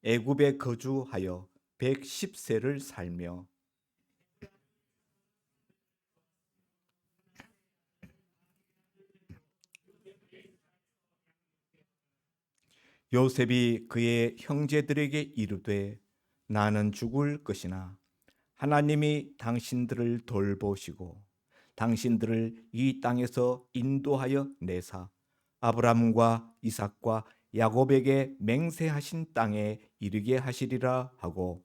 애굽에 거주하여 110세를 살며 요셉이 그의 형제들에게 이르되 나는 죽을 것이나 하나님이 당신들을 돌보시고 당신들을 이 땅에서 인도하여 내사 아브라함과 이삭과 야곱에게 맹세하신 땅에 이르게 하시리라 하고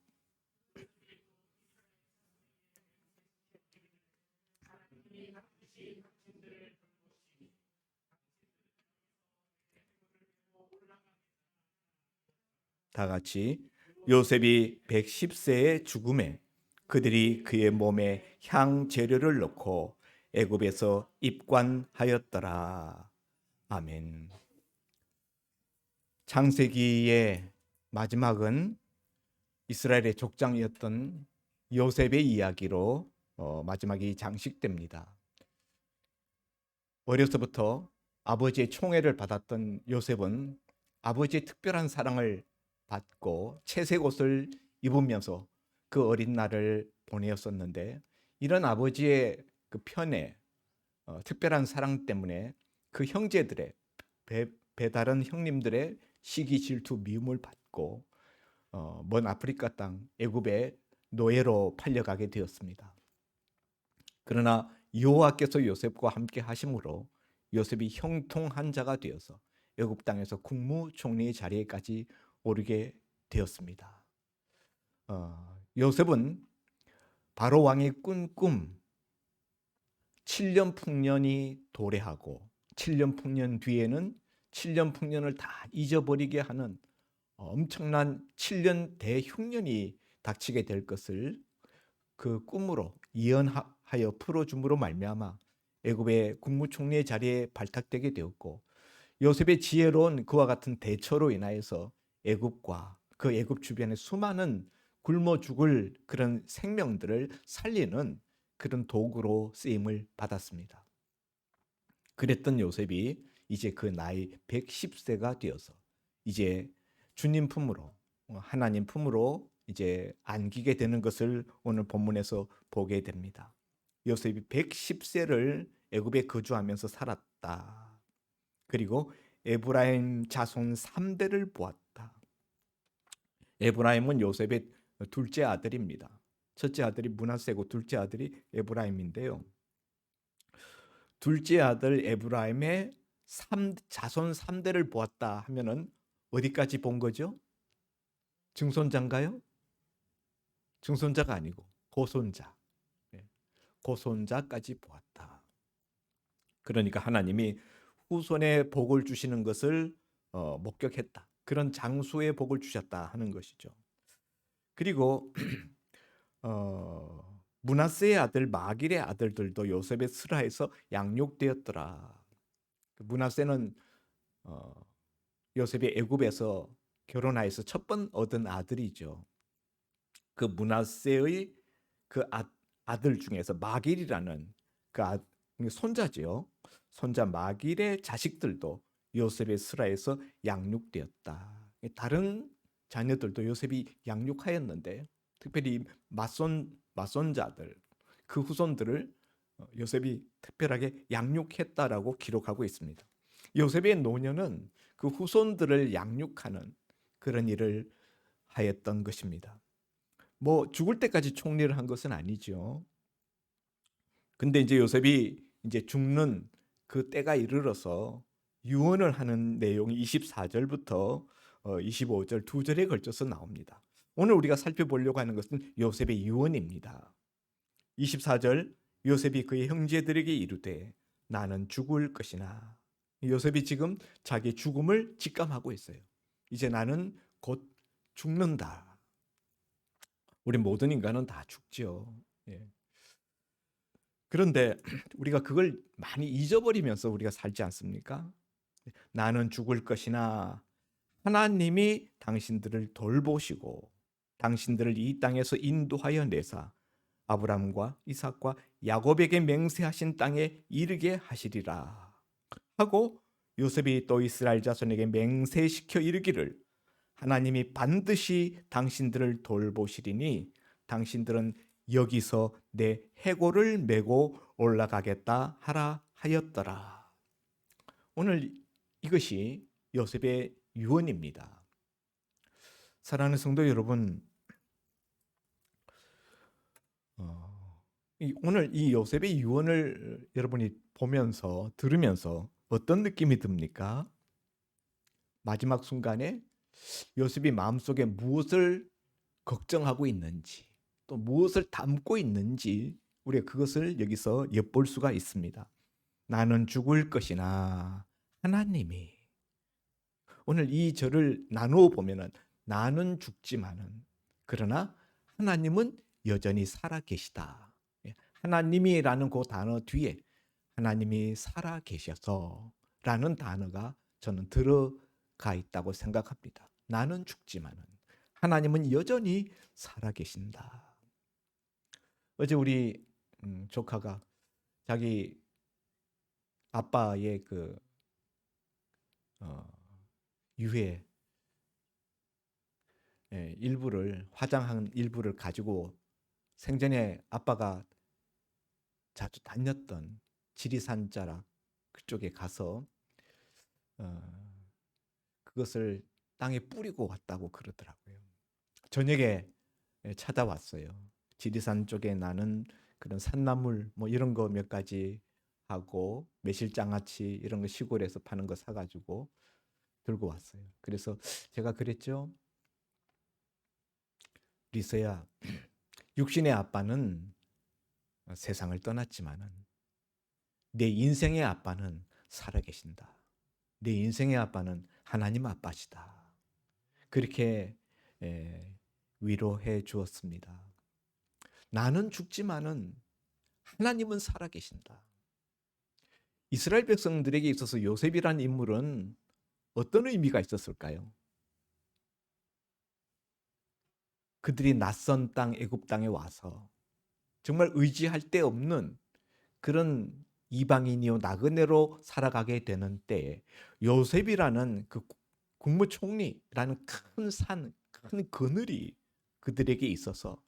다 같이 요셉이 110세의 죽음에 그들이 그의 몸에 향 재료를 넣고 애굽에서 입관하였더라. 아멘. 창세기의 마지막은 이스라엘의 족장이었던 요셉의 이야기로 마지막이 장식됩니다. 어려서부터 아버지의 총애를 받았던 요셉은 아버지의 특별한 사랑을 받고 채색 옷을 입으면서 그 어린 날을 보내었었는데 이런 아버지의 그 편애, 특별한 사랑 때문에 그 형제들의 배다른 형님들의 시기 질투 미움을 받고 먼 아프리카 땅 애굽의 노예로 팔려가게 되었습니다. 그러나 여호와께서 요셉과 함께 하심으로 요셉이 형통한 자가 되어서 애굽 땅에서 국무총리의 자리에까지 오르게 되었습니다. 요셉은 바로 왕이 꾼 꿈 7년 풍년이 도래하고 7년 풍년 뒤에는 7년 풍년을 다 잊어버리게 하는 엄청난 7년 대흉년이 닥치게 될 것을 그 꿈으로 예언하여 풀어줌으로 말미암아 애굽의 국무총리의 자리에 발탁되게 되었고 요셉의 지혜로운 그와 같은 대처로 인하여서 애굽과 그 애굽 주변의 수많은 굶어 죽을 그런 생명들을 살리는 그런 도구로 쓰임을 받았습니다. 그랬던 요셉이 이제 그 나이 110세가 되어서 이제 주님 품으로 하나님 품으로 이제 안기게 되는 것을 오늘 본문에서 보게 됩니다. 요셉이 110세를 애굽에 거주하면서 살았다. 그리고 에브라임 자손 3대를 보았다. 에브라임은 요셉의 둘째 아들입니다. 첫째 아들이 므낫세고 둘째 아들이 에브라임인데요. 둘째 아들 에브라임의 자손 3대를 보았다 하면은 어디까지 본 거죠? 증손자인가요? 증손자가 아니고 고손자. 고손자까지 보았다. 그러니까 하나님이 후손의 복을 주시는 것을 목격했다. 그런 장수의 복을 주셨다 하는 것이죠. 그리고 므낫세의 아들 마길의 아들들도 요셉의 슬하에서 양육되었더라. 므낫세는 요셉이 애굽에서 결혼하여서 첫 번 얻은 아들이죠. 그 므낫세의 그 아들 중에서 마길이라는 그 손자지요. 손자 마길의 자식들도 요셉의 슬하에서 양육되었다. 다른 자녀들도 요셉이 양육하였는데 특별히 맞손자들 그 후손들을 요셉이 특별하게 양육했다라고 기록하고 있습니다. 요셉의 노년은 그 후손들을 양육하는 그런 일을 하였던 것입니다. 뭐 죽을 때까지 총리를 한 것은 아니죠. 근데 이제 요셉이 이제 죽는 그 때가 이르러서 유언을 하는 내용이 24절부터 25절 두 절에 걸쳐서 나옵니다. 오늘 우리가 살펴보려고 하는 것은 요셉의 유언입니다. 24절 요셉이 그의 형제들에게 이르되 나는 죽을 것이나 요셉이 지금 자기 죽음을 직감하고 있어요. 이제 나는 곧 죽는다. 우리 모든 인간은 다 죽죠. 예. 그런데 우리가 그걸 많이 잊어버리면서 우리가 살지 않습니까? 나는 죽을 것이나 하나님이 당신들을 돌보시고 당신들을 이 땅에서 인도하여 내사 아브라함과 이삭과 야곱에게 맹세하신 땅에 이르게 하시리라 하고 요셉이 또 이스라엘 자손에게 맹세시켜 이르기를 하나님이 반드시 당신들을 돌보시리니 당신들은 여기서 내 해골을 메고 올라가겠다 하라 하였더라. 오늘 이것이 요셉의 유언입니다. 사랑하는 성도 여러분, 오늘 이 요셉의 유언을 여러분이 보면서 들으면서 어떤 느낌이 듭니까? 마지막 순간에 요셉이 마음속에 무엇을 걱정하고 있는지, 또 무엇을 담고 있는지 우리가 그것을 여기서 엿볼 수가 있습니다. 나는 죽을 것이나 하나님이, 오늘 이 절을 나누어 보면은 나는 죽지만은 그러나 하나님은 여전히 살아 계시다. 하나님이라는 그 단어 뒤에 하나님이 살아 계셔서 라는 단어가 저는 들어가 있다고 생각합니다. 나는 죽지만은 하나님은 여전히 살아 계신다. 어제 우리 조카가 자기 아빠의 그 유해 일부를, 화장한 일부를 가지고 생전에 아빠가 자주 다녔던 지리산 자락 그쪽에 가서 그것을 땅에 뿌리고 왔다고 그러더라고요. 저녁에 찾아왔어요. 지리산 쪽에 나는 그런 산나물 뭐 이런 거 몇 가지 하고 매실장아찌 이런 거 시골에서 파는 거 사가지고 들고 왔어요. 그래서 제가 그랬죠. 리서야, 육신의 아빠는 세상을 떠났지만은 내 인생의 아빠는 살아계신다. 내 인생의 아빠는 하나님 아빠시다. 그렇게 위로해 주었습니다. 나는 죽지만은 하나님은 살아계신다. 이스라엘 백성들에게 있어서 요셉이라는 인물은 어떤 의미가 있었을까요? 그들이 낯선 땅 애굽 땅에 와서 정말 의지할 데 없는 그런 이방인이요 나그네로 살아가게 되는 때에 요셉이라는 그 국무총리라는 큰 산, 큰 그늘이 그들에게 있어서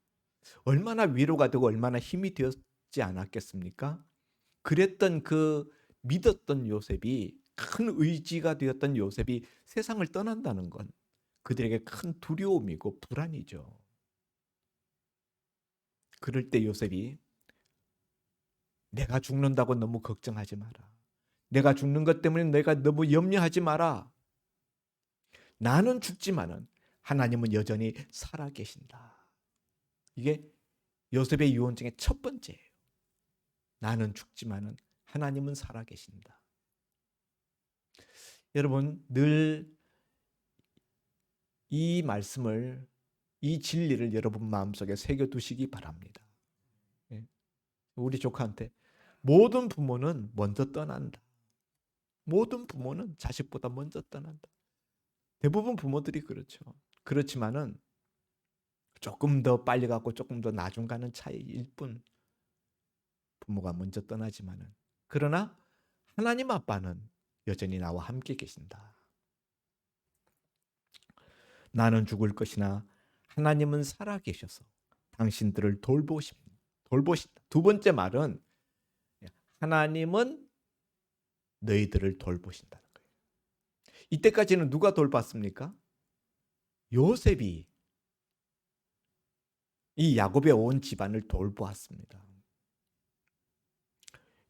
얼마나 위로가 되고 얼마나 힘이 되었지 않았겠습니까? 그랬던 그 믿었던 요셉이, 큰 의지가 되었던 요셉이 세상을 떠난다는 건 그들에게 큰 두려움이고 불안이죠. 그럴 때 요셉이 내가 죽는다고 너무 걱정하지 마라. 내가 죽는 것 때문에 내가 너무 염려하지 마라. 나는 죽지만은 하나님은 여전히 살아계신다. 이게 요셉의 유언 중에 첫 번째예요. 나는 죽지만은 하나님은 살아계신다. 여러분 늘 이 말씀을, 이 진리를 여러분 마음속에 새겨두시기 바랍니다. 우리 조카한테 모든 부모는 먼저 떠난다. 모든 부모는 자식보다 먼저 떠난다. 대부분 부모들이 그렇죠. 그렇지만은 조금 더 빨리 가고 조금 더 나중 가는 차이일 뿐. 부모가 먼저 떠나지만은, 그러나 하나님 아빠는 여전히 나와 함께 계신다. 나는 죽을 것이나 하나님은 살아 계셔서 당신들을 돌보신다. 두 번째 말은 하나님은 너희들을 돌보신다는 거예요. 이때까지는 누가 돌봤습니까? 요셉이 이 야곱의 온 집안을 돌보았습니다.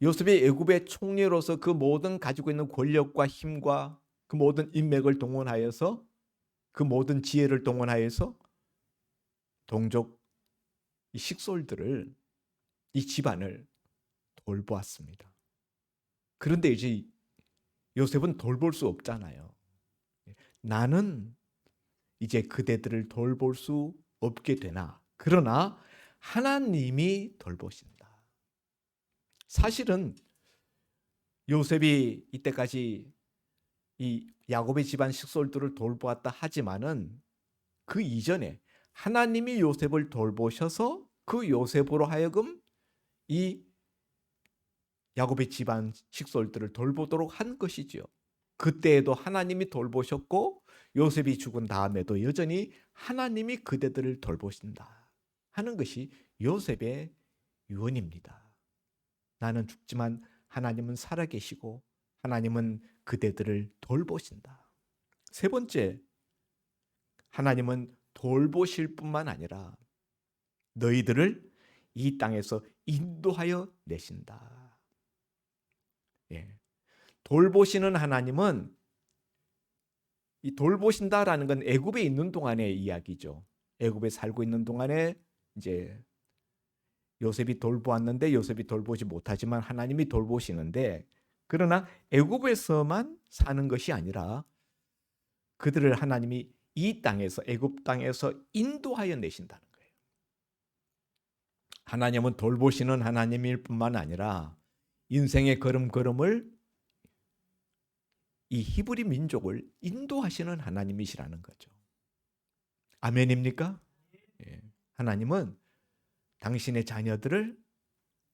요셉이 애굽의 총리로서 그 모든 가지고 있는 권력과 힘과 그 모든 인맥을 동원하여서, 그 모든 지혜를 동원하여서 동족 이 식솔들을, 이 집안을 돌보았습니다. 그런데 이제 요셉은 돌볼 수 없잖아요. 나는 이제 그대들을 돌볼 수 없게 되나, 그러나 하나님이 돌보신다. 사실은 요셉이 이때까지 이 야곱의 집안 식솔들을 돌보았다 하지만은 그 이전에 하나님이 요셉을 돌보셔서 그 요셉으로 하여금 이 야곱의 집안 식솔들을 돌보도록 한 것이죠. 그때에도 하나님이 돌보셨고 요셉이 죽은 다음에도 여전히 하나님이 그대들을 돌보신다 하는 것이 요셉의 유언입니다. 나는 죽지만 하나님은 살아계시고 하나님은 그대들을 돌보신다. 세 번째, 하나님은 돌보실 뿐만 아니라 너희들을 이 땅에서 인도하여 내신다. 예. 돌보시는 하나님은, 이 돌보신다라는 건 애굽에 있는 동안의 이야기죠. 애굽에 살고 있는 동안에 이제 요셉이 돌보았는데 요셉이 돌보지 못하지만 하나님이 돌보시는데, 그러나 애굽에서만 사는 것이 아니라 그들을 하나님이 이 땅에서, 애굽 땅에서 인도하여 내신다는 거예요. 하나님은 돌보시는 하나님일 뿐만 아니라 인생의 걸음걸음을, 이 히브리 민족을 인도하시는 하나님이시라는 거죠. 아멘입니까? 예. 하나님은 당신의 자녀들을,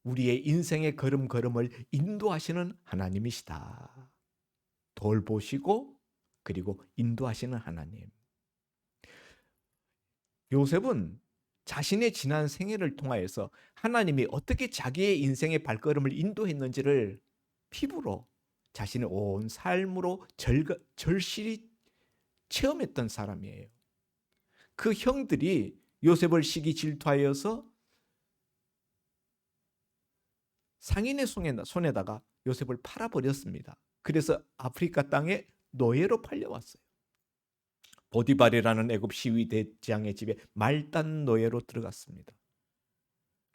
우리의 인생의 걸음걸음을 인도하시는 하나님이시다. 돌보시고 그리고 인도하시는 하나님. 요셉은 자신의 지난 생애를 통하여서 하나님이 어떻게 자기의 인생의 발걸음을 인도했는지를 피부로, 자신의 온 삶으로 절실히 체험했던 사람이에요. 그 형들이 요셉을 시기 질투하여서 상인의 손에다가 요셉을 팔아버렸습니다. 그래서 아프리카 땅에 노예로 팔려왔어요. 보디발이라는 애굽 시위 대장의 집에 말단 노예로 들어갔습니다.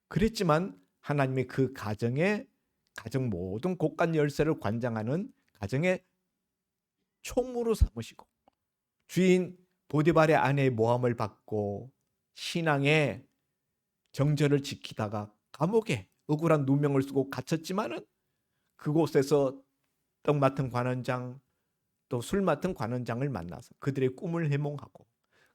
그랬지만 하나님의 그 가정 모든 곳간 열쇠를 관장하는 가정의 총무로 삼으시고, 주인 보디발의 아내의 모함을 받고 신앙의 정절을 지키다가 감옥에 억울한 누명을 쓰고 갇혔지만은 그곳에서 떡 맡은 관원장, 또 술 맡은 관원장을 만나서 그들의 꿈을 해몽하고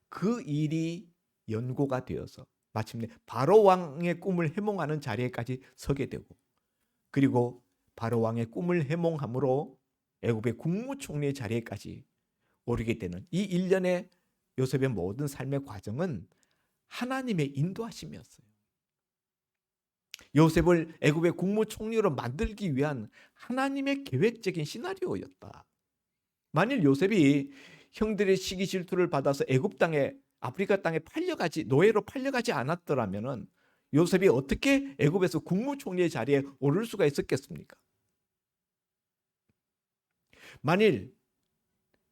그 일이 연고가 되어서 마침내 바로 왕의 꿈을 해몽하는 자리에까지 서게 되고, 그리고 바로 왕의 꿈을 해몽함으로 애굽의 국무총리의 자리에까지 오르게 되는 이 일련의 요셉의 모든 삶의 과정은 하나님의 인도하심이었어요. 요셉을 애굽의 국무총리로 만들기 위한 하나님의 계획적인 시나리오였다. 만일 요셉이 형들의 시기 질투를 받아서 애굽 땅에, 아프리카 땅에 노예로 팔려가지 않았더라면은 요셉이 어떻게 애굽에서 국무총리의 자리에 오를 수가 있었겠습니까? 만일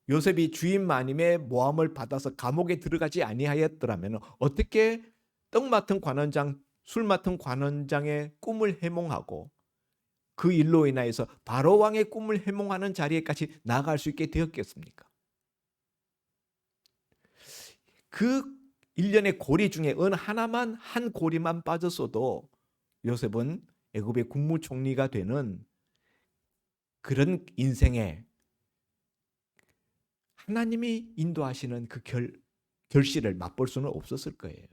요셉이 주인 마님의 모함을 받아서 감옥에 들어가지 아니하였더라면 어떻게 떡 맡은 관원장, 술 맡은 관원장의 꿈을 해몽하고 그 일로 인하여서 바로 왕의 꿈을 해몽하는 자리에까지 나아갈 수 있게 되었겠습니까? 그 일련의 고리 중에 어느 하나만, 한 고리만 빠졌어도 요셉은 애굽의 국무총리가 되는 그런 인생에 하나님이 인도하시는 그 결실을 맛볼 수는 없었을 거예요.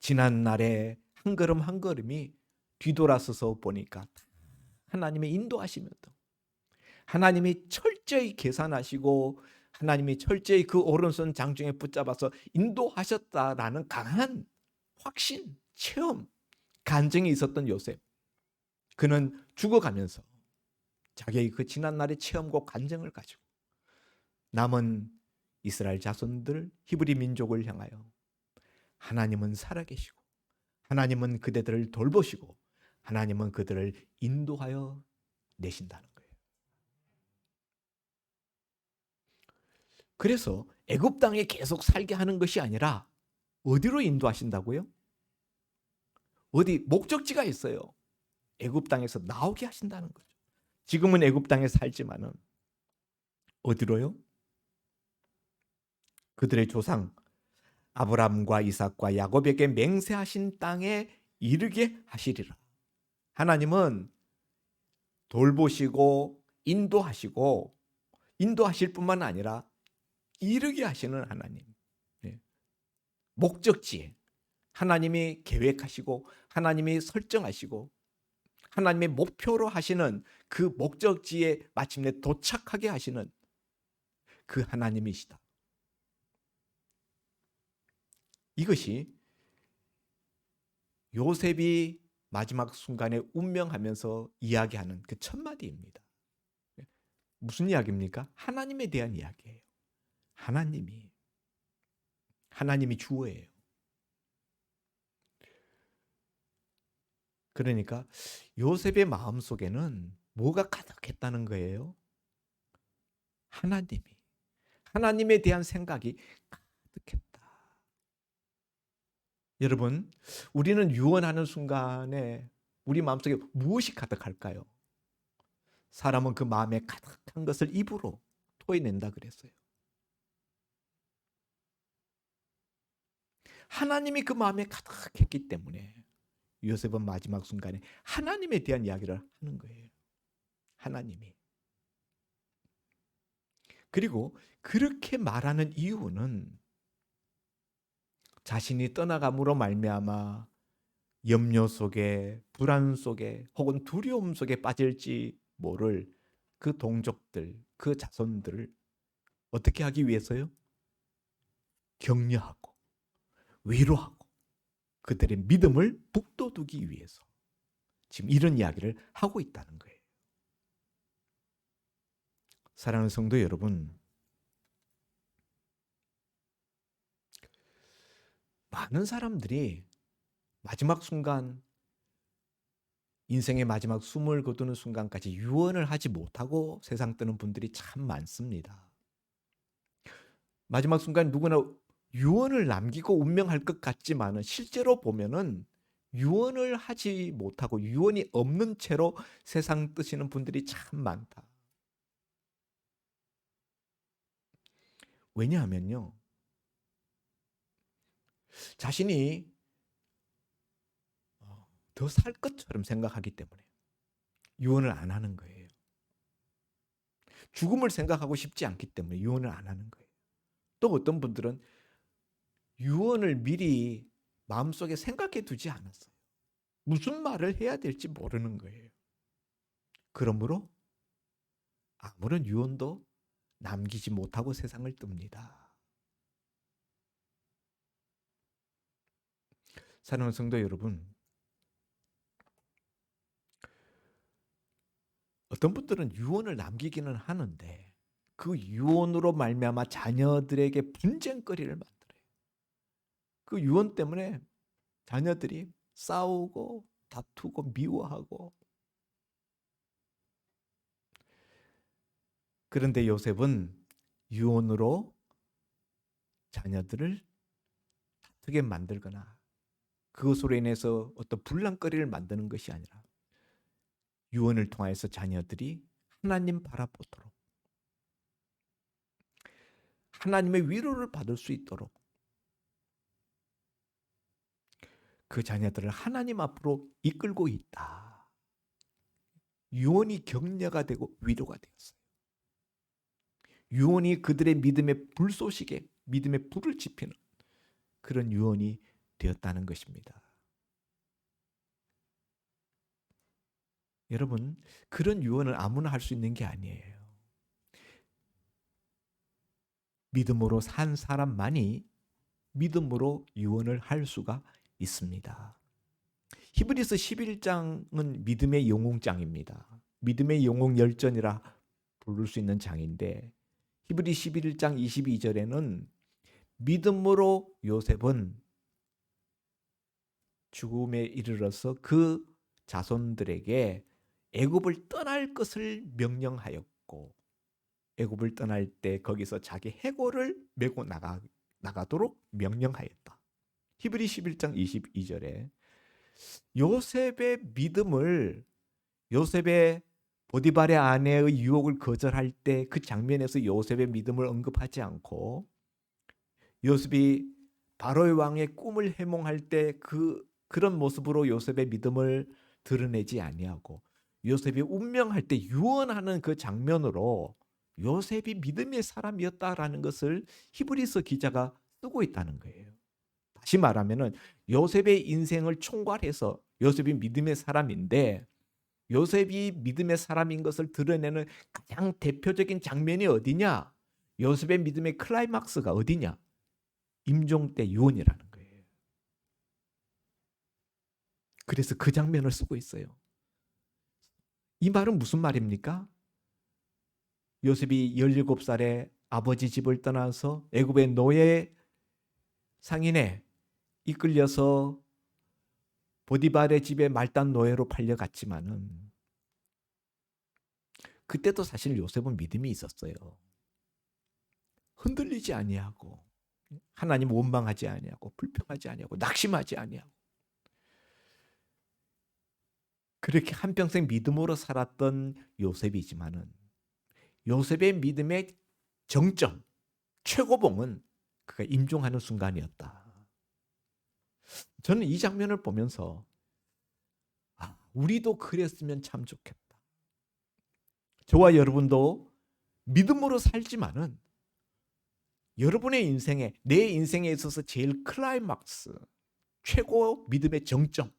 지난 날에 한 걸음 한 걸음이 뒤돌아서서 보니까 하나님의 인도하심이었다. 하나님이 철저히 계산하시고 하나님이 철저히 그 오른손 장중에 붙잡아서 인도하셨다라는 강한 확신, 체험, 간증이 있었던 요셉. 그는 죽어가면서 자기의 그 지난날의 체험과 간증을 가지고 남은 이스라엘 자손들, 히브리 민족을 향하여 하나님은 살아계시고 하나님은 그대들을 돌보시고 하나님은 그들을 인도하여 내신다는 거예요. 그래서 애굽 땅에 계속 살게 하는 것이 아니라 어디로 인도하신다고요? 어디 목적지가 있어요. 애굽 땅에서 나오게 하신다는 거죠. 지금은 애굽 땅에 살지만은 어디로요? 그들의 조상 아브라함과 이삭과 야곱에게 맹세하신 땅에 이르게 하시리라. 하나님은 돌보시고 인도하실 뿐만 아니라 이르게 하시는 하나님. 목적지에 하나님이 계획하시고 하나님이 설정하시고 하나님의 목표로 하시는 그 목적지에 마침내 도착하게 하시는, 그 하나님이시다. 이것이 요셉이 마지막 순간에 운명하면서 이야기하는 그 첫 마디입니다. 무슨 이야기입니까? 하나님에 대한 이야기예요. 하나님이 주어예요. 그러니까 요셉의 마음속에는 뭐가 가득했다는 거예요? 하나님에 대한 생각이 가득했다. 여러분, 우리는 유언하는 순간에 우리 마음속에 무엇이 가득할까요? 사람은 그 마음에 가득한 것을 입으로 토해낸다 그랬어요. 하나님이 그 마음에 가득했기 때문에 요셉은 마지막 순간에 하나님에 대한 이야기를 하는 거예요. 하나님이. 그리고 그렇게 말하는 이유는 자신이 떠나감으로 말미암아 염려 속에, 불안 속에, 혹은 두려움 속에 빠질지 모를 그 동족들, 그 자손들을 어떻게 하기 위해서요? 격려하고 위로하고 그들의 믿음을 북돋우기 위해서 지금 이런 이야기를 하고 있다는 거예요. 사랑하는 성도 여러분, 많은 사람들이 마지막 순간, 인생의 마지막 숨을 거두는 순간까지 유언을 하지 못하고 세상 뜨는 분들이 참 많습니다. 마지막 순간 누구나 유언을 남기고 운명할 것 같지만은 실제로 보면은 유언을 하지 못하고 유언이 없는 채로 세상 뜨시는 분들이 참 많다. 왜냐하면요, 자신이 더 살 것처럼 생각하기 때문에 유언을 안 하는 거예요. 죽음을 생각하고 싶지 않기 때문에 유언을 안 하는 거예요. 또 어떤 분들은 유언을 미리 마음속에 생각해 두지 않았어요. 무슨 말을 해야 될지 모르는 거예요. 그러므로 아무런 유언도 남기지 못하고 세상을 뜹니다. 사랑하는 성도 여러분, 어떤 분들은 유언을 남기기는 하는데 그 유언으로 말미암아 자녀들에게 분쟁거리를 만들어요. 그 유언 때문에 자녀들이 싸우고 다투고 미워하고. 그런데 요셉은 유언으로 자녀들을 다투게 만들거나 그것으로 인해서 어떤 분란거리를 만드는 것이 아니라 유언을 통해서 자녀들이 하나님 바라보도록, 하나님의 위로를 받을 수 있도록 그 자녀들을 하나님 앞으로 이끌고 있다. 유언이 격려가 되고 위로가 되었어요. 유언이 그들의 믿음의 불쏘시개, 믿음의 불을 지피는 그런 유언이 되었다는 것입니다. 여러분, 그런 유언을 아무나 할 수 있는 게 아니에요. 믿음으로 산 사람만이 믿음으로 유언을 할 수가 있습니다. 히브리서 11장은 믿음의 영웅장입니다. 믿음의 영웅 열전이라 부를 수 있는 장인데 히브리 11장 22절에는 믿음으로 요셉은 죽음에 이르러서 그 자손들에게 애굽을 떠날 것을 명령하였고 애굽을 떠날 때 거기서 자기 해골을 메고 나가도록 명령하였다. 히브리 11장 22절에 요셉의 믿음을, 요셉의 보디발의 아내의 유혹을 거절할 때 그 장면에서 요셉의 믿음을 언급하지 않고 요셉이 바로의 왕의 꿈을 해몽할 때 그런 모습으로 요셉의 믿음을 드러내지 아니하고 요셉이 운명할 때 유언하는 그 장면으로 요셉이 믿음의 사람이었다라는 것을 히브리서 기자가 쓰고 있다는 거예요. 다시 말하면은 요셉의 인생을 총괄해서 요셉이 믿음의 사람인데 요셉이 믿음의 사람인 것을 드러내는 가장 대표적인 장면이 어디냐? 요셉의 믿음의 클라이막스가 어디냐? 임종 때 유언이라는 거예요. 그래서 그 장면을 쓰고 있어요. 이 말은 무슨 말입니까? 요셉이 17살에 아버지 집을 떠나서 애굽의 노예 상인에 이끌려서 보디발의 집에 말단 노예로 팔려갔지만은 그때도 사실 요셉은 믿음이 있었어요. 흔들리지 아니하고 하나님 원망하지 아니하고 불평하지 아니하고 낙심하지 아니하고 그렇게 한평생 믿음으로 살았던 요셉이지만은 요셉의 믿음의 정점, 최고봉은 그가 임종하는 순간이었다. 저는 이 장면을 보면서 우리도 그랬으면 참 좋겠다. 저와 여러분도 믿음으로 살지만은 여러분의 인생에, 내 인생에 있어서 제일 클라이막스, 최고 믿음의 정점,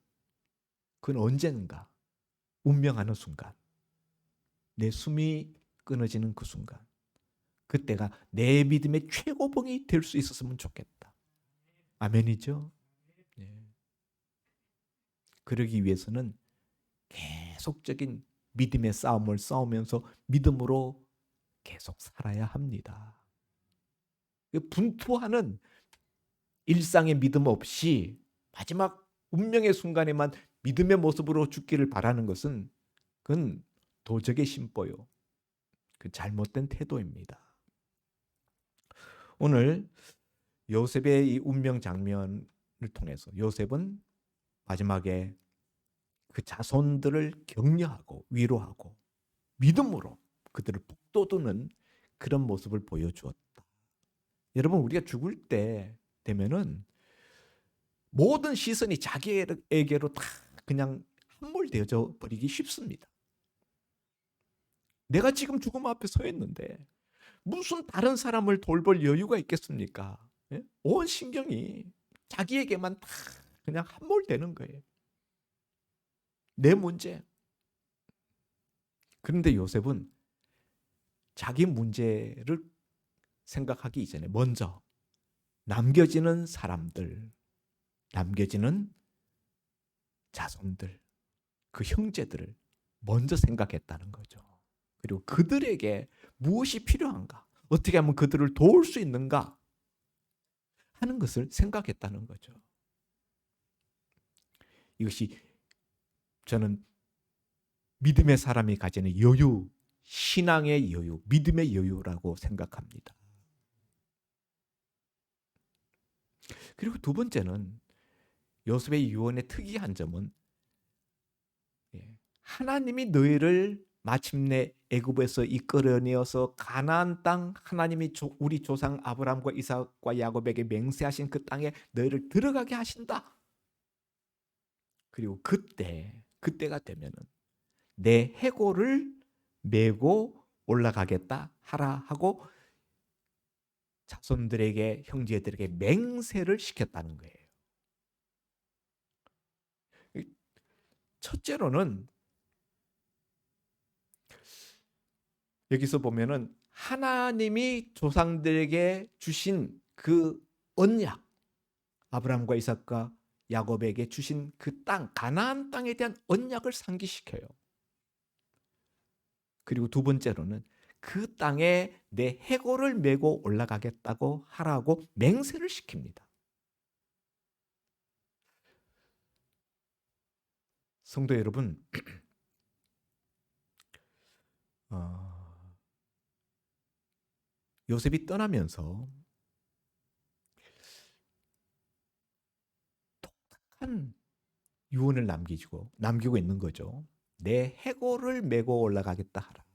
그건 언제인가? 운명하는 순간, 내 숨이 끊어지는 그 순간, 그때가 내 믿음의 최고봉이 될 수 있었으면 좋겠다. 아멘이죠? 네. 그러기 위해서는 계속적인 믿음의 싸움을 싸우면서 믿음으로 계속 살아야 합니다. 분투하는 일상의 믿음 없이 마지막 운명의 순간에만 믿음의 모습으로 죽기를 바라는 것은 그건 도적의 심보요. 그 잘못된 태도입니다. 오늘 요셉의 이 운명 장면을 통해서 요셉은 마지막에 그 자손들을 격려하고 위로하고 믿음으로 그들을 북돋우는 그런 모습을 보여주었다. 여러분, 우리가 죽을 때 되면은 모든 시선이 자기에게로 다 그냥 함몰되어져 버리기 쉽습니다. 내가 지금 죽음 앞에 서 있는데 무슨 다른 사람을 돌볼 여유가 있겠습니까? 예? 온 신경이 자기에게만 다 그냥 함몰되는 거예요. 내 문제. 그런데 요셉은 자기 문제를 생각하기 이전에 먼저 남겨지는 사람들, 남겨지는 자손들, 그 형제들을 먼저 생각했다는 거죠. 그리고 그들에게 무엇이 필요한가, 어떻게 하면 그들을 도울 수 있는가 하는 것을 생각했다는 거죠. 이것이 저는 믿음의 사람이 가지는 여유, 신앙의 여유, 믿음의 여유라고 생각합니다. 그리고 두 번째는 요셉의 유언의 특이한 점은 하나님이 너희를 마침내 애굽에서 이끌어내어서 가나안 땅, 하나님이 우리 조상 아브라함과 이삭과 야곱에게 맹세하신 그 땅에 너희를 들어가게 하신다. 그리고 그때가 되면은 내 해골을 메고 올라가겠다 하라 하고 자손들에게, 형제들에게 맹세를 시켰다는 거예요. 첫째로는 여기서 보면은 하나님이 조상들에게 주신 그 언약, 아브라함과 이삭과 야곱에게 주신 그 땅, 가나안 땅에 대한 언약을 상기시켜요. 그리고 두 번째로는 그 땅에 내 해골을 메고 올라가겠다고 하라고 맹세를 시킵니다. 성도 여러분, 요셉이 떠나면서 독특한 유언을 남기고 있는 거죠. 내 해골을 메고 올라가겠다 하라.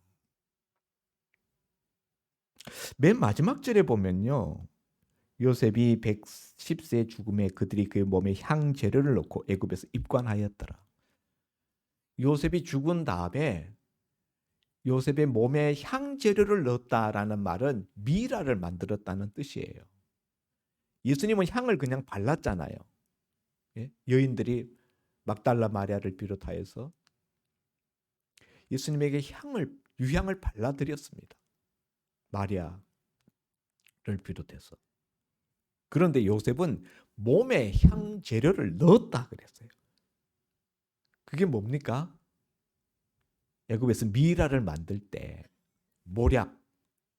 맨 마지막 절에 보면요, 요셉이 110세 죽음에 그들이 그 몸에 향재료를 넣고 애굽에서 입관하였더라. 요셉이 죽은 다음에 요셉의 몸에 향재료를 넣었다라는 말은 미라를 만들었다는 뜻이에요. 예수님은 향을 그냥 발랐잖아요. 예? 여인들이 막달라 마리아를 비롯하여서 예수님에게 유향을 발라드렸습니다. 마리아, 비롯해서. 그런데 요셉은 몸에 향재료를 넣었다 그랬어요. 그게 뭡니까? 애굽에서 미라를 만들 때 모략,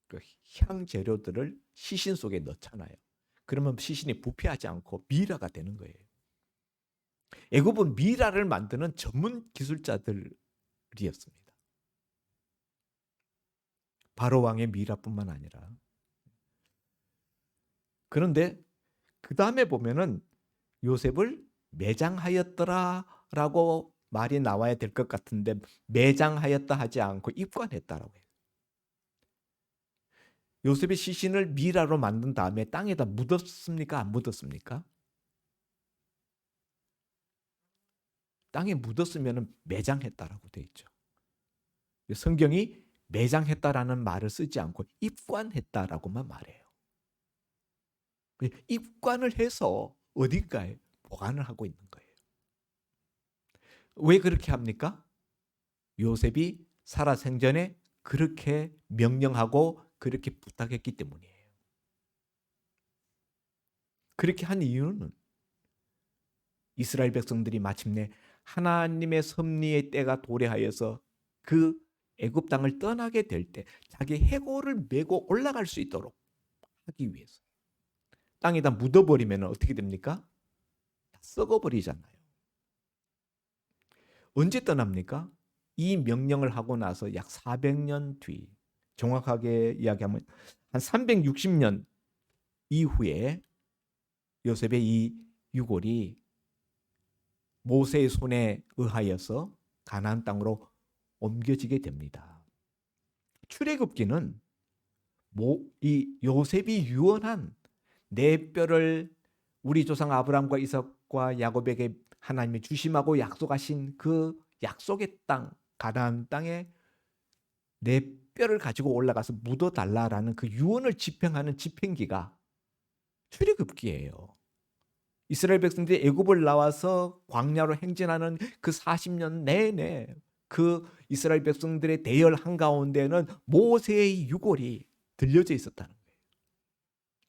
그 향재료들을 시신 속에 넣잖아요. 그러면 시신이 부패하지 않고 미라가 되는 거예요. 애굽은 미라를 만드는 전문 기술자들이었습니다. 바로 왕의 미라뿐만 아니라. 그런데 그 다음에 보면은 요셉을 매장하였더라라고 말이 나와야 될 것 같은데 매장하였다 하지 않고 입관했다라고 해요. 요셉의 시신을 미라로 만든 다음에 땅에다 묻었습니까? 안 묻었습니까? 땅에 묻었으면 매장했다라고 돼 있죠. 성경이 매장했다라는 말을 쓰지 않고 입관했다라고만 말해요. 입관을 해서 어딘가에 보관을 하고 있는 거예요. 왜 그렇게 합니까? 요셉이 살아생전에 그렇게 명령하고 그렇게 부탁했기 때문이에요. 그렇게 한 이유는 이스라엘 백성들이 마침내 하나님의 섭리의 때가 도래하여서 그 애굽 땅을 떠나게 될 때 자기 해골을 메고 올라갈 수 있도록 하기 위해서. 땅에다 묻어버리면 어떻게 됩니까? 썩어버리잖아요. 언제 떠납니까? 이 명령을 하고 나서 약 400년 뒤, 정확하게 이야기하면 한 360년 이후에 요셉의 이 유골이 모세의 손에 의하여서 가나안 땅으로 옮겨지게 됩니다. 출애굽기는 이 요셉이 유언한 내 뼈를 우리 조상 아브라함과 이삭과 야곱에게 하나님이 주심하고 약속하신 그 약속의 땅 가나안 땅에 내 뼈를 가지고 올라가서 묻어달라라는 그 유언을 집행하는 집행기가 출애굽기예요. 이스라엘 백성들이 애굽을 나와서 광야로 행진하는 그 40년 내내 그 이스라엘 백성들의 대열 한가운데는 모세의 유골이 들려져 있었다는 거예요.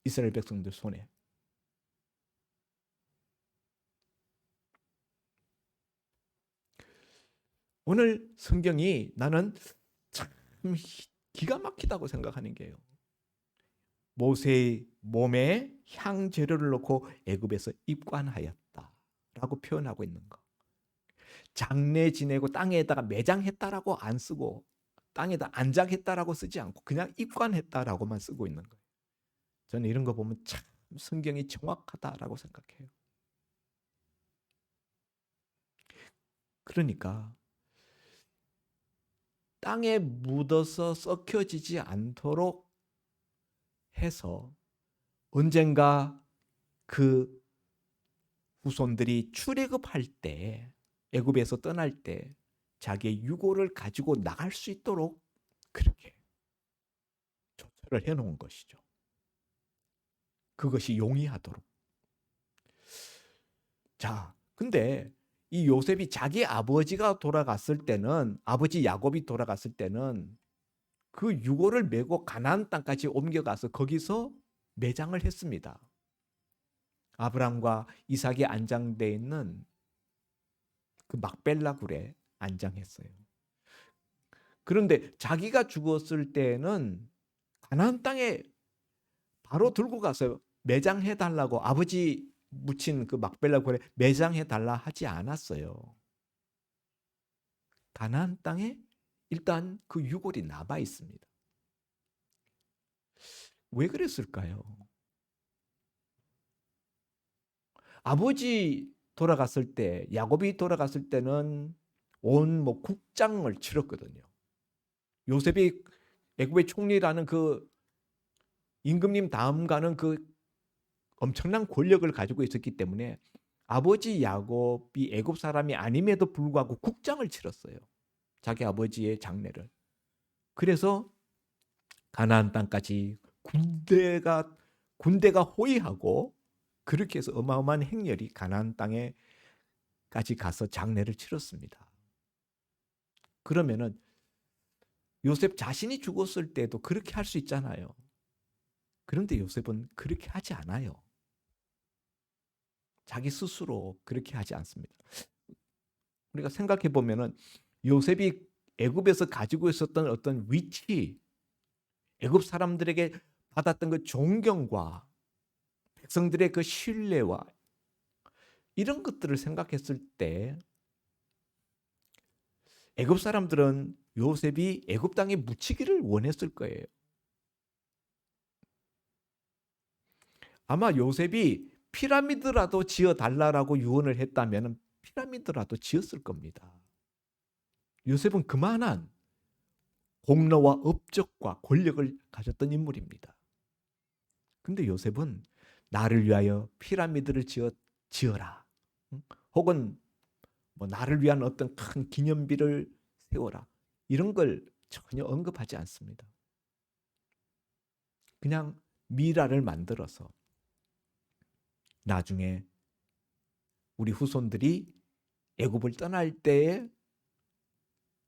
이스라엘 백성들 손에. 오늘 성경이 나는 참 기가 막히다고 생각하는 게요. 모세의 몸에 향재료를 넣고 애굽에서 입관하였다라고 표현하고 있는 거. 장례 지내고 땅에다가 매장했다라고 안 쓰고 땅에다 안장했다라고 쓰지 않고 그냥 입관했다라고만 쓰고 있는 거예요. 저는 이런 거 보면 참 성경이 정확하다라고 생각해요. 그러니까 땅에 묻어서 썩혀지지 않도록 해서 언젠가 그 후손들이 출애굽할 때 애굽에서 떠날 때 자기의 유골을 가지고 나갈 수 있도록 그렇게 조처를 해놓은 것이죠. 그것이 용이하도록. 자, 근데 이 요셉이 자기 아버지가 돌아갔을 때는 아버지 야곱이 돌아갔을 때는 그 유골을 메고 가나안 땅까지 옮겨가서 거기서 매장을 했습니다. 아브라함과 이삭이 안장되어 있는 그 막벨라 굴에 안장했어요. 그런데 자기가 죽었을 때는 가나안 땅에 바로 들고 가서 매장해 달라고 아버지 묻힌 그 막벨라 굴에 매장해 달라 하지 않았어요. 가나안 땅에 일단 그 유골이 남아 있습니다. 왜 그랬을까요? 아버지 돌아갔을 때, 야곱이 돌아갔을 때는 온 국장을 치렀거든요. 요셉이 애굽의 총리라는 그 임금님 다음 가는 그 엄청난 권력을 가지고 있었기 때문에 아버지 야곱이 애굽 사람이 아님에도 불구하고 국장을 치렀어요. 자기 아버지의 장례를. 그래서 가나안 땅까지 군대가 호위하고 그렇게 해서 어마어마한 행렬이 가나안 땅에까지 가서 장례를 치렀습니다. 그러면은 요셉 자신이 죽었을 때도 그렇게 할 수 있잖아요. 그런데 요셉은 그렇게 하지 않아요. 자기 스스로 그렇게 하지 않습니다. 우리가 생각해 보면은 요셉이 애굽에서 가지고 있었던 어떤 위치, 애굽 사람들에게 받았던 그 존경과 백성들의 그 신뢰와 이런 것들을 생각했을 때 애굽 사람들은 요셉이 애굽 땅에 묻히기를 원했을 거예요. 아마 요셉이 피라미드라도 지어 달라라고 유언을 했다면 피라미드라도 지었을 겁니다. 요셉은 그만한 공로와 업적과 권력을 가졌던 인물입니다. 근데 요셉은 나를 위하여 피라미드를 지어라. 혹은 뭐 나를 위한 어떤 큰 기념비를 세워라. 이런 걸 전혀 언급하지 않습니다. 그냥 미라를 만들어서 나중에 우리 후손들이 애굽을 떠날 때에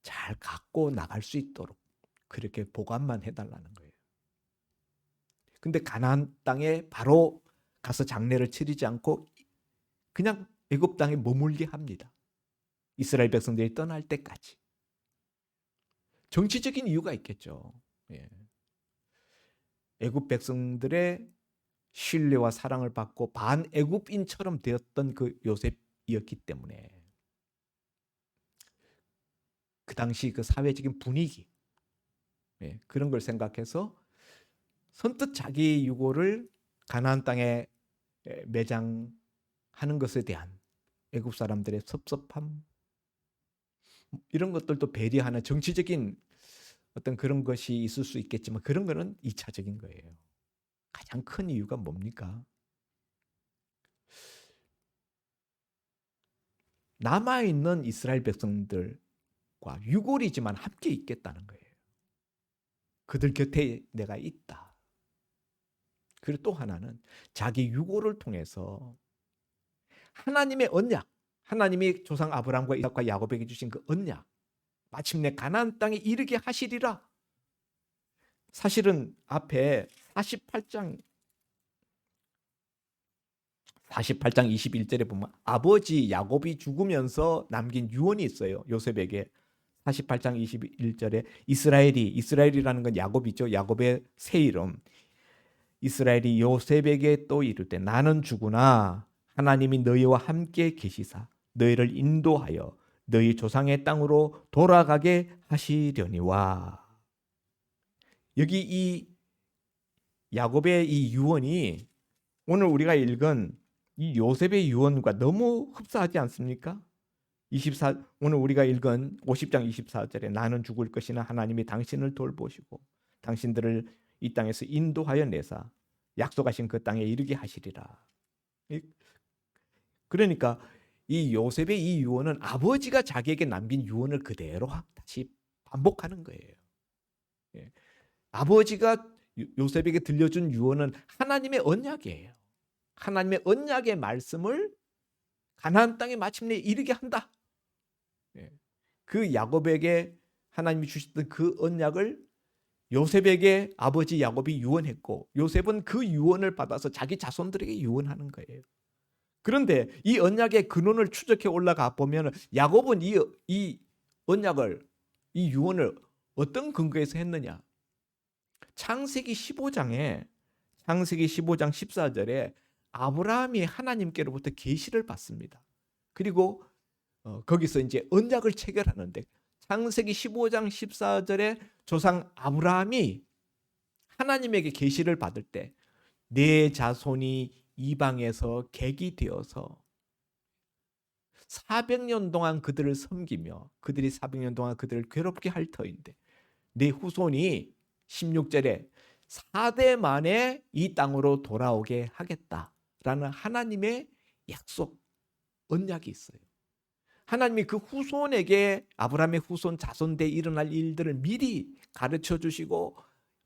잘 갖고 나갈 수 있도록 그렇게 보관만 해달라는 거예요. 근데 가나안 땅에 바로 가서 장례를 치르지 않고 그냥 애굽 땅에 머물게 합니다. 이스라엘 백성들이 떠날 때까지. 정치적인 이유가 있겠죠. 예. 애굽 백성들의 신뢰와 사랑을 받고 반애굽인처럼 되었던 그 요셉이었기 때문에 그 당시 그 사회적인 분위기, 예, 그런 걸 생각해서 선뜻 자기 유고를 가나안 땅에 매장하는 것에 대한 애굽 사람들의 섭섭함, 이런 것들도 배려하는 정치적인 어떤 그런 것이 있을 수 있겠지만 그런 거는 2차적인 거예요. 가장 큰 이유가 뭡니까? 남아있는 이스라엘 백성들과 유골이지만 함께 있겠다는 거예요. 그들 곁에 내가 있다. 그리고 또 하나는 자기 유골을 통해서 하나님의 언약, 하나님이 조상 아브라함과 이삭과 야곱에게 주신 그 언약, 마침내 가나안 땅에 이르게 하시리라. 사실은 앞에 48장 21절에 보면 아버지 야곱이 죽으면서 남긴 유언이 있어요. 요셉에게. 48장 21절에 이스라엘이라는 건 야곱이죠. 야곱의 새 이름. 이스라엘이 요셉에게 또 이르되 나는 죽으나 하나님이 너희와 함께 계시사 너희를 인도하여 너희 조상의 땅으로 돌아가게 하시려니와. 여기 이 야곱의 이 유언이 오늘 우리가 읽은 이 요셉의 유언과 너무 흡사하지 않습니까? 오늘 우리가 읽은 50장 24절에 나는 죽을 것이나 하나님이 당신을 돌보시고 당신들을 이 땅에서 인도하여 내사 약속하신 그 땅에 이르게 하시리라. 그러니까 이 요셉의 이 유언은 아버지가 자기에게 남긴 유언을 그대로 다시 반복하는 거예요. 아버지가 요셉에게 들려준 유언은 하나님의 언약이에요. 하나님의 언약의 말씀을 가나안 땅에 마침내 이르게 한다. 그 야곱에게 하나님이 주셨던 그 언약을 요셉에게 아버지 야곱이 유언했고 요셉은 그 유언을 받아서 자기 자손들에게 유언하는 거예요. 그런데 이 언약의 근원을 추적해 올라가 보면 야곱은 이 언약을, 이 유언을 어떤 근거에서 했느냐? 창세기 15장 14절에 아브라함이 하나님께로부터 계시를 받습니다. 그리고 거기서 이제 언약을 체결하는데 창세기 15장 14절에 조상 아브라함이 하나님에게 계시를 받을 때 내 자손이 이방에서 객이 되어서 400년 동안 그들을 섬기며 그들이 400년 동안 그들을 괴롭게 할 터인데 내 후손이 16절에 4대 만에 이 땅으로 돌아오게 하겠다라는 하나님의 약속, 언약이 있어요. 하나님이 그 후손에게 아브라함의 후손 자손대에 일어날 일들을 미리 가르쳐 주시고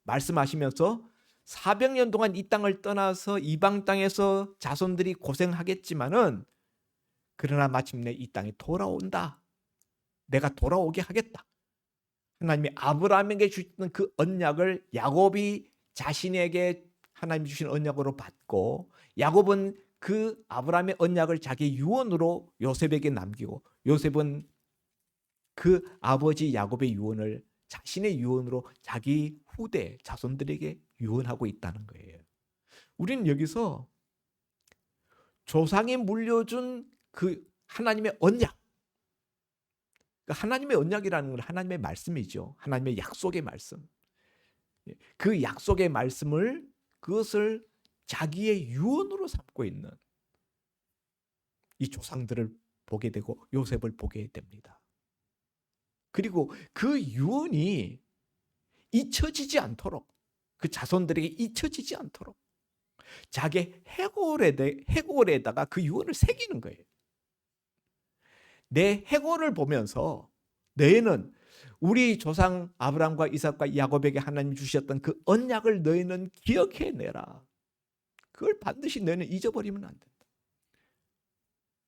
말씀하시면서 400년 동안 이 땅을 떠나서 이방 땅에서 자손들이 고생하겠지만은 그러나 마침내 이 땅에 돌아온다. 내가 돌아오게 하겠다. 하나님이 아브라함에게 주셨던 그 언약을 야곱이 자신에게 하나님 주신 언약으로 받고 야곱은 그 아브라함의 언약을 자기 유언으로 요셉에게 남기고 요셉은 그 아버지 야곱의 유언을 자신의 유언으로 자기 후대 자손들에게 유언하고 있다는 거예요. 우리는 여기서 조상이 물려준 그 하나님의 언약, 그러니까 하나님의 언약이라는 건 하나님의 말씀이죠. 하나님의 약속의 말씀. 그 약속의 말씀을 그것을 자기의 유언으로 삼고 있는 이 조상들을 보게 되고 요셉을 보게 됩니다. 그리고 그 유언이 잊혀지지 않도록 그 자손들에게 잊혀지지 않도록 자기 해골에다가 그 유언을 새기는 거예요. 내 해골을 보면서 너희는 우리 조상 아브라함과 이삭과 야곱에게 하나님 주셨던 그 언약을 너희는 기억해내라. 그걸 반드시 너희는 잊어버리면 안 된다.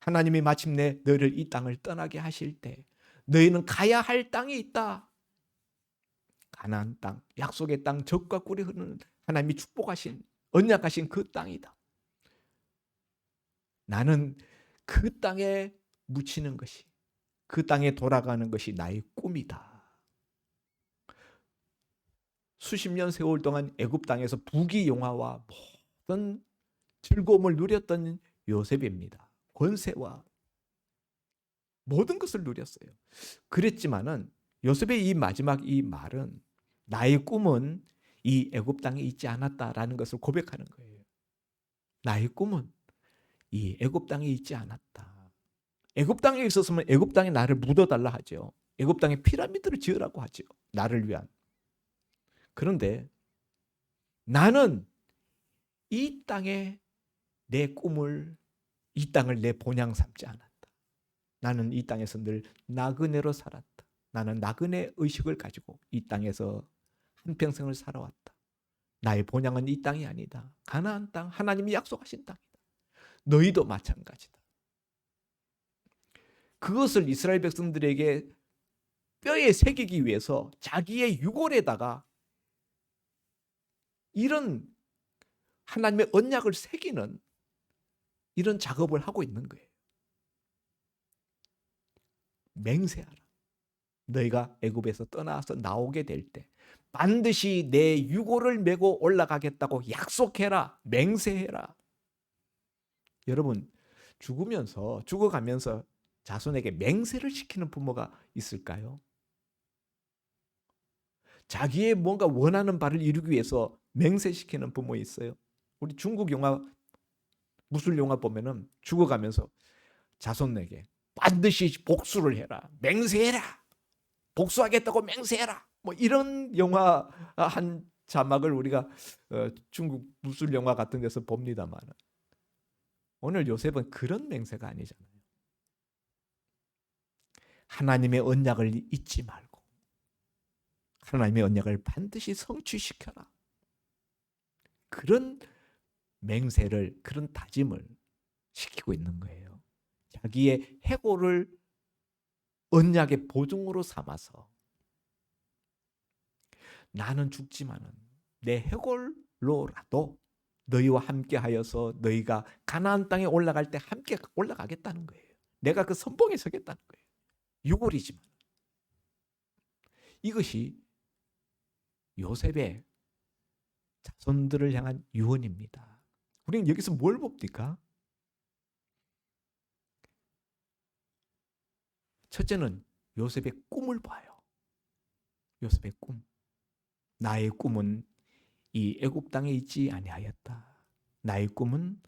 하나님이 마침내 너희를 이 땅을 떠나게 하실 때 너희는 가야 할 땅이 있다. 가나안 땅, 약속의 땅, 젖과 꿀이 흐르는 하나님이 축복하신 언약하신 그 땅이다. 나는 그 땅에 묻히는 것이, 그 땅에 돌아가는 것이 나의 꿈이다. 수십 년 세월 동안 애굽 땅에서 부귀영화와 모든 즐거움을 누렸던 요셉입니다. 권세와 모든 것을 누렸어요. 그랬지만은 요셉의 이 마지막 이 말은 나의 꿈은 이 애굽 땅에 있지 않았다라는 것을 고백하는 거예요. 나의 꿈은 이 애굽 땅에 있지 않았다. 애굽 땅에 있었으면 애굽 땅에 나를 묻어달라 하죠. 애굽 땅에 피라미드를 지으라고 하죠. 나를 위한. 그런데 나는 이 땅에 내 꿈을, 이 땅을 내 본향 삼지 않았다. 나는 이 땅에서 늘 나그네로 살았다. 나는 나그네 의식을 가지고 이 땅에서 한평생을 살아왔다. 나의 본향은 이 땅이 아니다. 가나안 땅, 하나님이 약속하신 땅이다. 너희도 마찬가지다. 그것을 이스라엘 백성들에게 뼈에 새기기 위해서 자기의 유골에다가 이런 하나님의 언약을 새기는 이런 작업을 하고 있는 거예요. 맹세하라. 너희가 애굽에서 떠나서 나오게 될 때 반드시 내 유골을 메고 올라가겠다고 약속해라. 맹세해라. 여러분, 죽어가면서 자손에게 맹세를 시키는 부모가 있을까요? 자기의 뭔가 원하는 바를 이루기 위해서 맹세시키는 부모 있어요. 우리 중국 영화, 무술 영화 보면은 죽어가면서 자손에게 반드시 복수를 해라. 맹세해라. 복수하겠다고 맹세해라. 뭐 이런 영화 한 자막을 우리가 중국 무술 영화 같은 데서 봅니다만 오늘 요셉은 그런 맹세가 아니잖아요. 하나님의 언약을 잊지 말고 하나님의 언약을 반드시 성취시켜라. 그런 맹세를, 그런 다짐을 시키고 있는 거예요. 자기의 해골을 언약의 보증으로 삼아서 나는 죽지만은 내 해골로라도 너희와 함께 하여서 너희가 가나안 땅에 올라갈 때 함께 올라가겠다는 거예요. 내가 그 선봉에 서겠다는 거예요. 유골이지만. 이것이 요셉의 자손들을 향한 유언입니다. 우리는 여기서 뭘 봅니까? 첫째는 요셉의 꿈을 봐요. 요셉의 꿈. 나의 꿈은 이 애굽 땅에 있지 아니하였다. 나의 꿈은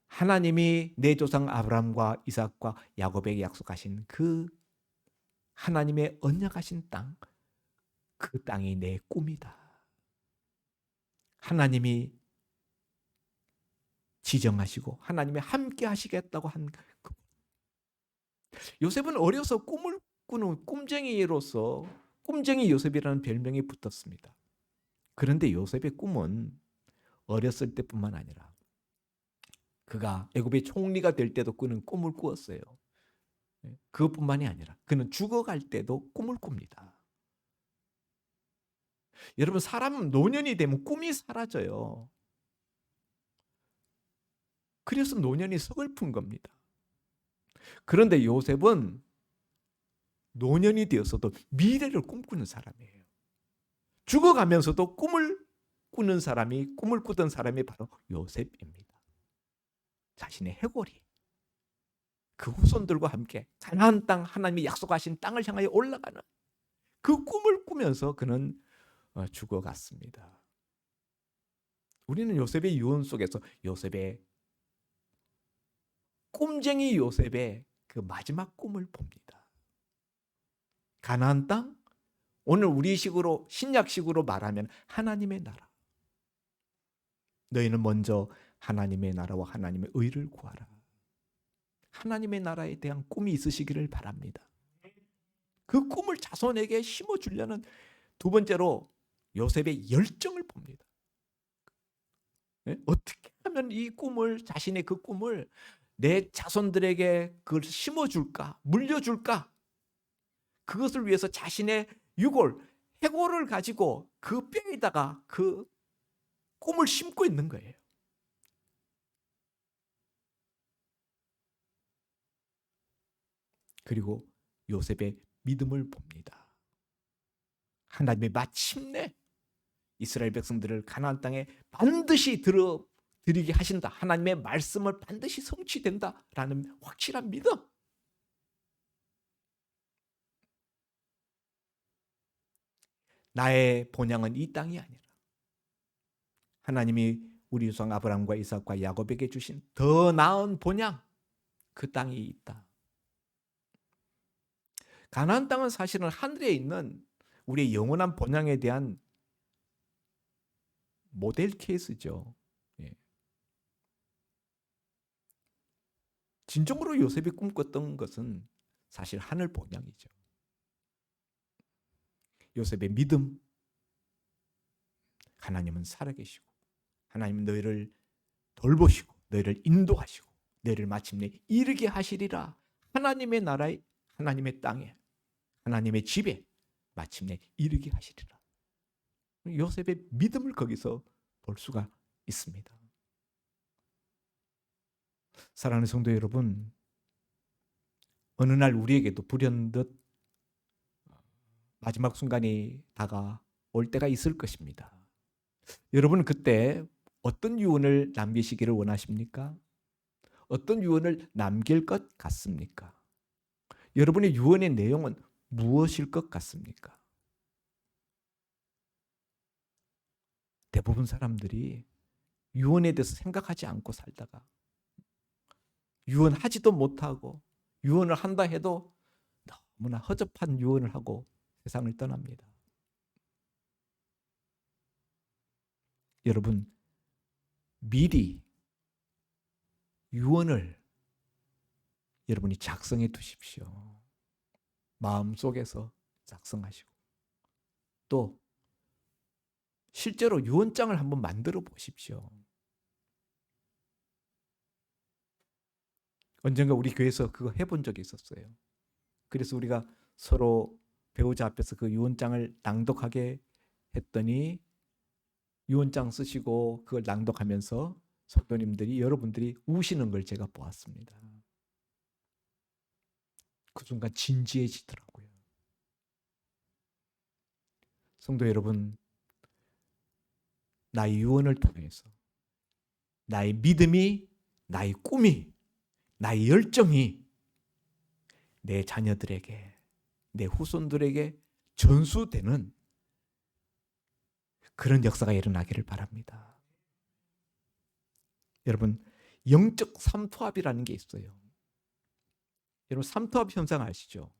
하나님이 내 조상 아브라함과 이삭과 야곱에게 약속하신 그 하나님의 언약하신 땅, 그 땅이 내 꿈이다. 하나님이 지정하시고 하나님이 함께 하시겠다고 한 그 요셉은 어려서 꿈을 꾸는 꿈쟁이로서 꿈쟁이 요셉이라는 별명이 붙었습니다. 그런데 요셉의 꿈은 어렸을 때뿐만 아니라 그가 애굽의 총리가 될 때도 그는 꿈을 꾸었어요. 그것뿐만이 아니라 그는 죽어갈 때도 꿈을 꿉니다. 여러분, 사람은 노년이 되면 꿈이 사라져요. 그래서 노년이 서글픈 겁니다. 그런데 요셉은 노년이 되어서도 미래를 꿈꾸는 사람이에요. 죽어가면서도 꿈을 꾸던 사람이 바로 요셉입니다. 자신의 해골이 그 후손들과 함께 가나안 땅, 하나님이 약속하신 땅을 향하여 올라가는 그 꿈을 꾸면서 그는 죽어갔습니다. 우리는 요셉의 유언 속에서 요셉의 꿈쟁이 요셉의 그 마지막 꿈을 봅니다. 가나안 땅, 오늘 우리식으로 신약식으로 말하면 하나님의 나라. 너희는 먼저 하나님의 나라와 하나님의 의를 구하라. 하나님의 나라에 대한 꿈이 있으시기를 바랍니다. 그 꿈을 자손에게 심어주려는 두 번째로 요셉의 열정을 봅니다. 어떻게 하면 이 꿈을, 자신의 그 꿈을 내 자손들에게 그걸 심어줄까, 물려줄까? 그것을 위해서 자신의 유골, 해골을 가지고 그 뼈에다가 그 꿈을 심고 있는 거예요. 그리고 요셉의 믿음을 봅니다. 하나님이 마침내 이스라엘 백성들을 가나안 땅에 반드시 들이게 하신다. 하나님의 말씀을 반드시 성취된다라는 확실한 믿음. 나의 본향은 이 땅이 아니라 하나님이 우리 조상 아브라함과 이삭과 야곱에게 주신 더 나은 본향, 그 땅이 있다. 가나안 땅은 사실은 하늘에 있는 우리의 영원한 본향에 대한 모델 케이스죠. 진정으로 요셉이 꿈꿨던 것은 사실 하늘 본향이죠. 요셉의 믿음, 하나님은 살아계시고 하나님은 너희를 돌보시고 너희를 인도하시고 너희를 마침내 이르게 하시리라. 하나님의 나라에, 하나님의 땅에, 하나님의 집에 마침내 이르게 하시리라. 요셉의 믿음을 거기서 볼 수가 있습니다. 사랑하는 성도 여러분, 어느 날 우리에게도 불현듯 마지막 순간이 다가올 때가 있을 것입니다. 여러분은 그때 어떤 유언을 남기시기를 원하십니까? 어떤 유언을 남길 것 같습니까? 여러분의 유언의 내용은 무엇일 것 같습니까? 대부분 사람들이 유언에 대해서 생각하지 않고 살다가 유언하지도 못하고 유언을 한다 해도 너무나 허접한 유언을 하고 세상을 떠납니다. 여러분, 미리 유언을 여러분이 작성해 두십시오. 마음속에서 작성하시고 또 실제로 유언장을 한번 만들어 보십시오. 언젠가 우리 교회에서 그거 해본 적이 있었어요. 그래서 우리가 서로 배우자 앞에서 그 유언장을 낭독하게 했더니 유언장 쓰시고 그걸 낭독하면서 성도님들이, 여러분들이 우시는 걸 제가 보았습니다. 그 순간 진지해지더라고요. 성도 여러분, 나의 유언을 통해서 나의 믿음이, 나의 꿈이, 나의 열정이 내 자녀들에게, 내 후손들에게 전수되는 그런 역사가 일어나기를 바랍니다. 여러분, 영적 삼투압이라는 게 있어요. 여러분, 삼투압 현상 아시죠?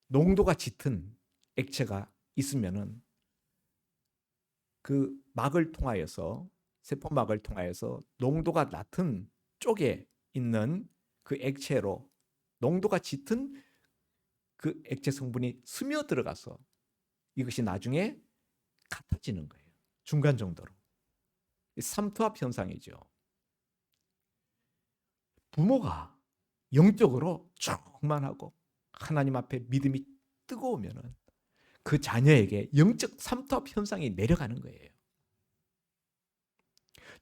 농도가 짙은 액체가 있으면은 그 막을 통하여서, 세포막을 통하여서 농도가 낮은 쪽에 있는 그 액체로 농도가 짙은 그 액체 성분이 스며들어가서 이것이 나중에 같아지는 거예요. 중간 정도로. 삼투압 현상이죠. 부모가 영적으로 충만하고 하나님 앞에 믿음이 뜨거우면은 그 자녀에게 영적 삼투압 현상이 내려가는 거예요.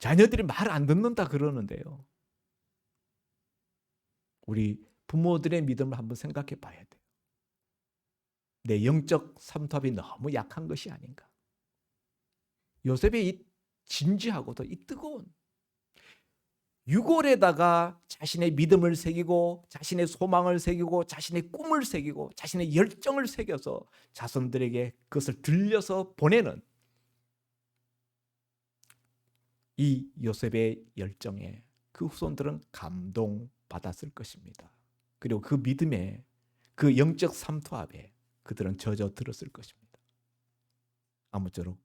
자녀들이 말 안 듣는다 그러는데요. 우리 부모들의 믿음을 한번 생각해 봐야 돼요. 내 영적 삼투압이 너무 약한 것이 아닌가. 요셉의 이 진지하고도 이 뜨거운 유골에다가 자신의 믿음을 새기고 자신의 소망을 새기고 자신의 꿈을 새기고 자신의 열정을 새겨서 자손들에게 그것을 들려서 보내는 이 요셉의 열정에 그 후손들은 감동받았을 것입니다. 그리고 그 믿음에 그 영적 삼투압에 그들은 젖어들었을 것입니다. 아무쪼록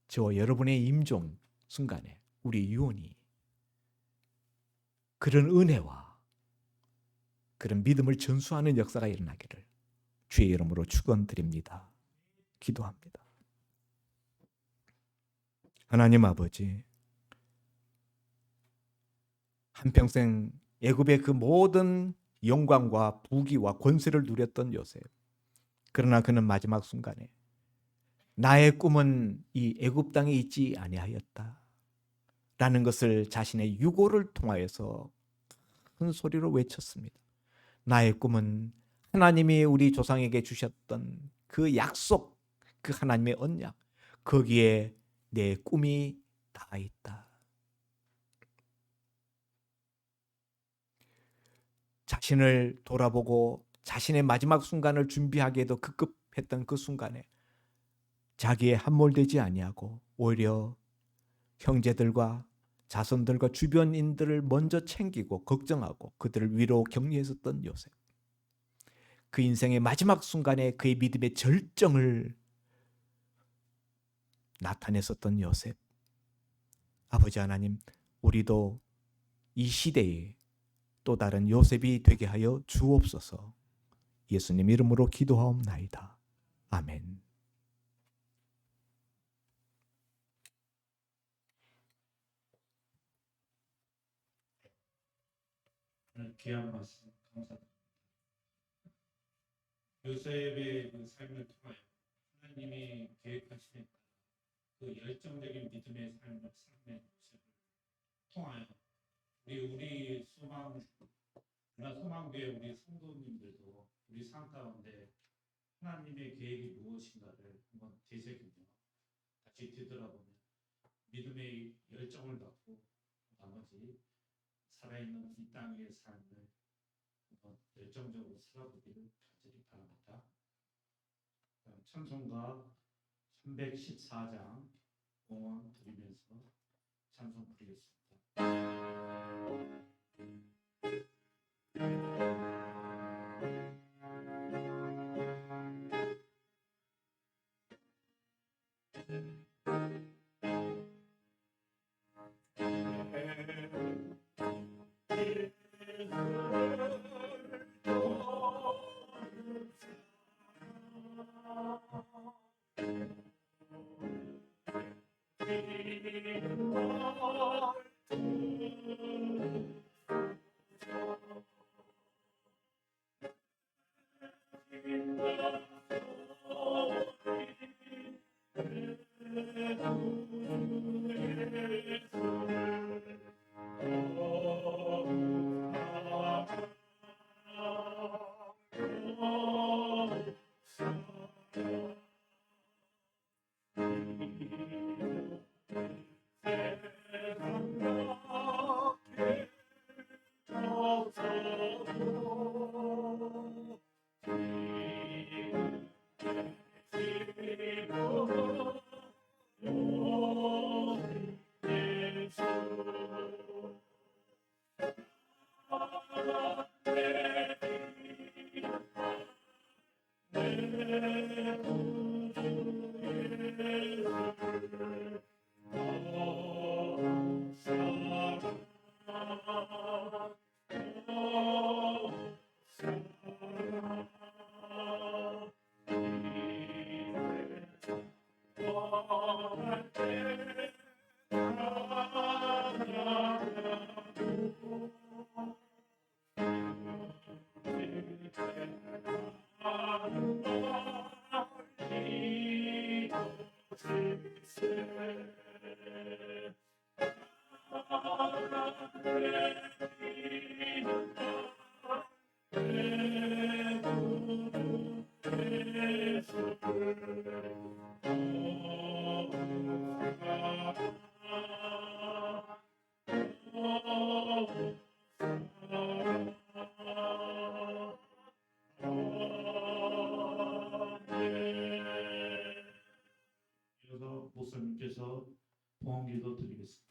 저와 여러분의 임종 순간에 우리 유언이 그런 은혜와 그런 믿음을 전수하는 역사가 일어나기를 주의 이름으로 축원드립니다. 기도합니다. 하나님 아버지, 한평생 애굽의 그 모든 영광과 부귀와 권세를 누렸던 요셉. 그러나 그는 마지막 순간에 나의 꿈은 이 애굽 땅에 있지 아니하였다 라는 것을 자신의 유고를 통하여서 큰 소리로 외쳤습니다. 나의 꿈은 하나님이 우리 조상에게 주셨던 그 약속, 그 하나님의 언약, 거기에 내 꿈이 다 있다. 자신을 돌아보고 자신의 마지막 순간을 준비하기에도 급급했던 그 순간에 자기의 함몰되지 아니하고 오히려 형제들과 자손들과 주변인들을 먼저 챙기고 걱정하고 그들을 위로 격려했었던 요셉. 그 인생의 마지막 순간에 그의 믿음의 절정을 나타냈었던 요셉. 아버지 하나님, 우리도 이 시대에 또 다른 요셉이 되게 하여 주옵소서. 예수님 이름으로 기도하옵나이다. 아멘. 귀한 말씀 감사드립니다. 요셉의 그 삶을 통하여 하나님이 계획하시는 그 열정적인 믿음의 삶의 모습을 통하여 우리 소망교회 우리 성도님들도 우리 삶 가운데 하나님의 계획이 무엇인가를 한번 되새기며 다시 되돌아보며 믿음의 열정을 갖고 나머지 살아있는 이 땅의 삶을 열정적으로 살아보기를 간절히 바랍니다. 찬송가 314장 응원 드리면서 찬송 부르겠습니다. 드리겠습니다.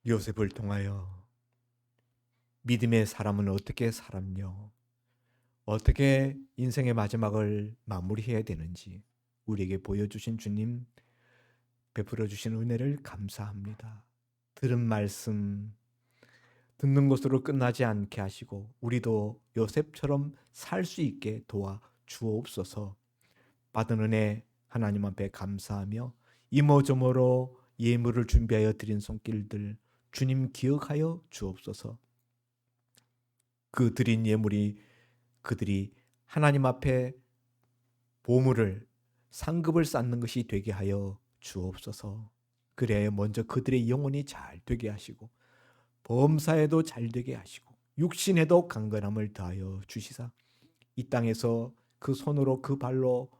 요셉을 통하여 믿음의 사람은 어떻게 살았며 어떻게 인생의 마지막을 마무리해야 되는지 우리에게 보여주신 주님, 베풀어 주신 은혜를 감사합니다. 들은 말씀 듣는 것으로 끝나지 않게 하시고 우리도 요셉처럼 살 수 있게 도와 주옵소서. 받은 은혜 하나님 앞에 감사하며 이모저모로 예물을 준비하여 드린 손길들 주님 기억하여 주옵소서. 그 드린 예물이 그들이 하나님 앞에 보물을 상급을 쌓는 것이 되게 하여 주옵소서. 그래야 먼저 그들의 영혼이 잘 되게 하시고 범사에도 잘 되게 하시고 육신에도 강건함을 더하여 주시사 이 땅에서 그 손으로 그 발로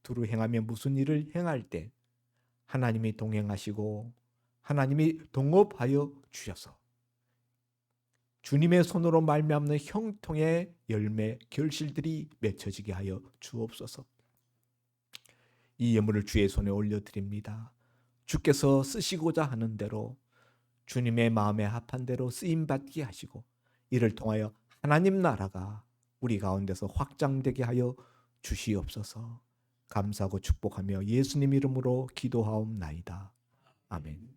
두루 행하며 무슨 일을 행할 때 하나님이 동행하시고 하나님이 동업하여 주셔서 주님의 손으로 말미암는 형통의 열매 결실들이 맺혀지게 하여 주옵소서. 이 예물을 주의 손에 올려드립니다. 주께서 쓰시고자 하는 대로 주님의 마음에 합한 대로 쓰임받게 하시고 이를 통하여 하나님 나라가 우리 가운데서 확장되게 하여 주시옵소서. 감사하고 축복하며 예수님 이름으로 기도하옵나이다. 아멘.